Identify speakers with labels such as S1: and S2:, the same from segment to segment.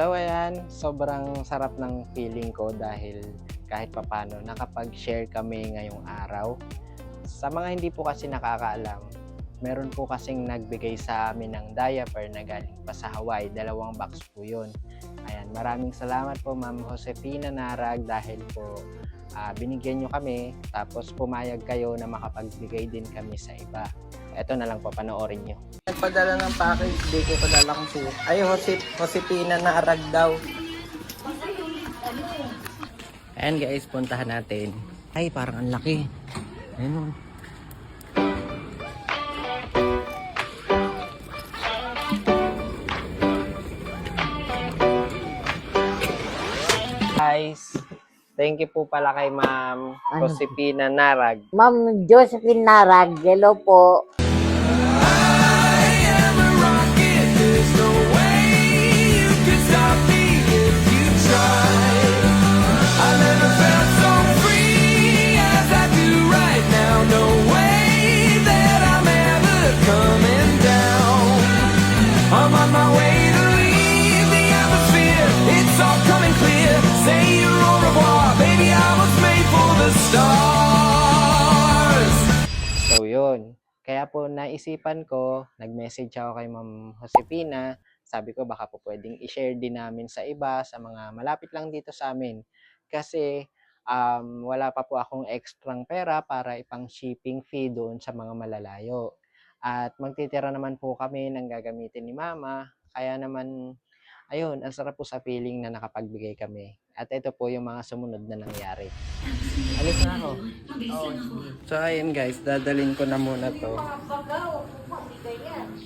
S1: So ayan, sobrang sarap ng feeling ko dahil kahit papano nakapag-share kami ngayong araw. Sa mga hindi po kasi nakakaalam, meron po kasing nagbigay sa amin ng diaper na galing pa sa Hawaii, 2 box po yun. Ayan, maraming salamat po Ma'am Josefina Narag dahil po binigyan nyo kami tapos pumayag kayo na makapagbigay din kami sa iba. Ito na lang po, panoorin nyo. Nagpadala ng package, di ko padala kung siya. Ay, Josefina Narag daw. Ayan guys, puntahan natin. Ay, parang ang laki. Ayun. Guys, thank you po pala kay Ma'am Josefina Narag.
S2: Ma'am Josephine Narag, hello po.
S1: So yun, kaya po naisipan ko, nag-message ako kay Ma'am Josefina, sabi ko baka po pwedeng i-share din namin sa iba, sa mga malapit lang dito sa amin. Kasi wala pa po akong extrang pera para ipang shipping fee doon sa mga malalayo. At magtitira naman po kami ng gagamitin ni Mama, kaya naman ayun, ang sarap po sa feeling na nakapagbigay kami. At ito po yung mga sumunod na nangyari. Alis na ako. So ayun guys, dadalhin ko na muna to.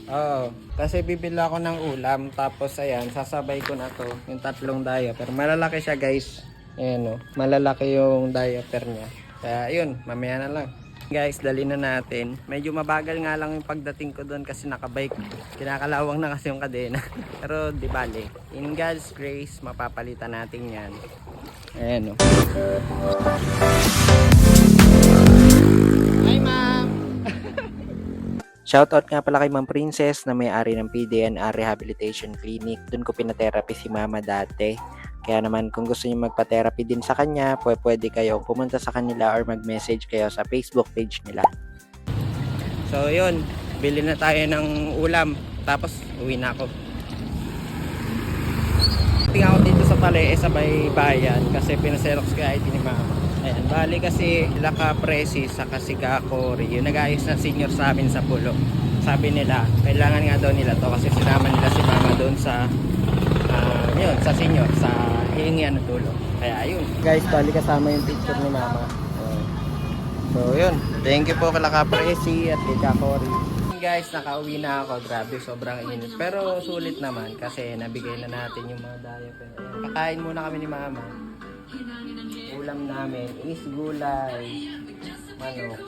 S1: Oo, kasi bibili ako ng ulam. Tapos ayan, sasabay ko na to. Yung 3 diaper. Malalaki siya guys. Ayan o, malalaki yung diaper niya. Kaya ayun, mamaya na lang. Guys, dali na natin. Medyo mabagal nga lang yung pagdating ko doon kasi nakabike. Kinakalawang na kasi yung kadena. Pero di bale. In God's grace, mapapalitan natin yan. Ayan o. Hi ma'am! Shoutout nga pala kay Ma'am Princess na may-ari ng PDNR Rehabilitation Clinic. Doon ko pinatherapy si Mama dati. Kaya naman kung gusto niyo magpa-therapy din sa kanya, pwede kayo pumunta sa kanila or mag-message kayo sa Facebook page nila. So yun, bili na tayo ng ulam. Tapos uwi na ako. Tingnan ako dito sa Pale, sabay bayan kasi pinaserox ko yung ID ni Mama. Ayan, bali kasi sila ka-presi sa Kasigakori, yung nag-ayos na senior sa amin sa Pulo. Sabi nila, kailangan nga daw nila to kasi sinama nila si Mama doon sa yun, sa senior, sa hihingian ng tulong. Kaya ayun. Guys, bali kasama yung picture ni Mama. So yun, thank you po kala ka-presi at kay Kakori. Guys, nakauwi na ako. Grabe, sobrang init. Pero sulit naman kasi nabigay na natin yung mga diaper. Kakain muna kami ni Mama. Ulam namin is gulay, manok.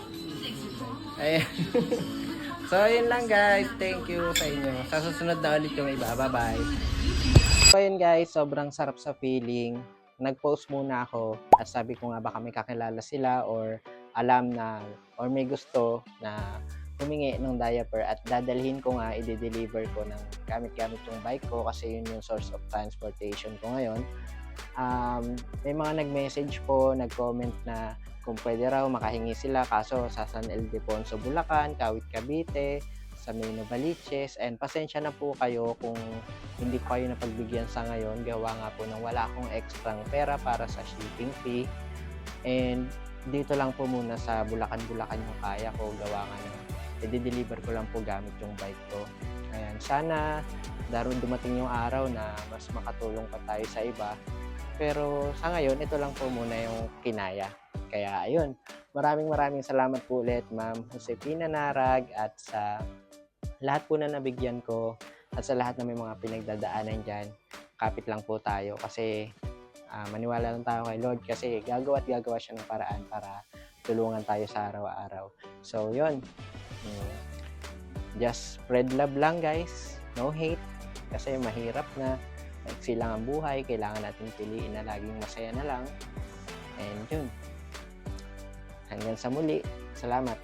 S1: Ayan. So yun lang guys, thank you sa inyo. Sa susunod na ulit yung iba. Bye bye. So yun guys, sobrang sarap sa feeling. Nag-post muna ako at sabi ko nga baka may kakilala sila or alam na or may gusto na humingi ng diaper at dadalhin ko nga, i-deliver ko ng gamit-gamit yung bike ko kasi yun yung source of transportation ko ngayon. May mga nag-message po, nag-comment na kung pwede raw makahingi sila kaso sa San Ildefonso, Bulacan, Kawit, Cavite, sa May Novaliches, and pasensya na po kayo kung hindi ko kayo napagbigyan sa ngayon, gawa nga po nang wala akong extrang pera para sa shipping fee, and dito lang po muna sa Bulacan yung kaya ko, gawa nga na i-deliver ko lang po gamit yung bike ko. Ayan, sana daron dumating yung araw na mas makatulong pa tayo sa iba. Pero sa ngayon, ito lang po muna yung kinaya. Kaya ayun, maraming salamat po ulit Ma'am Josefina Narag at sa lahat po na nabigyan ko at sa lahat na may mga pinagdadaanan dyan. Kapit lang po tayo kasi maniwala lang tayo kay Lord kasi gagawa siya ng paraan para tulungan tayo sa araw-araw. So yun, just spread love lang guys, no hate kasi mahirap na, maiksi lang ang buhay, kailangan natin piliin na laging masaya na lang. And yun, hanggang sa muli, salamat.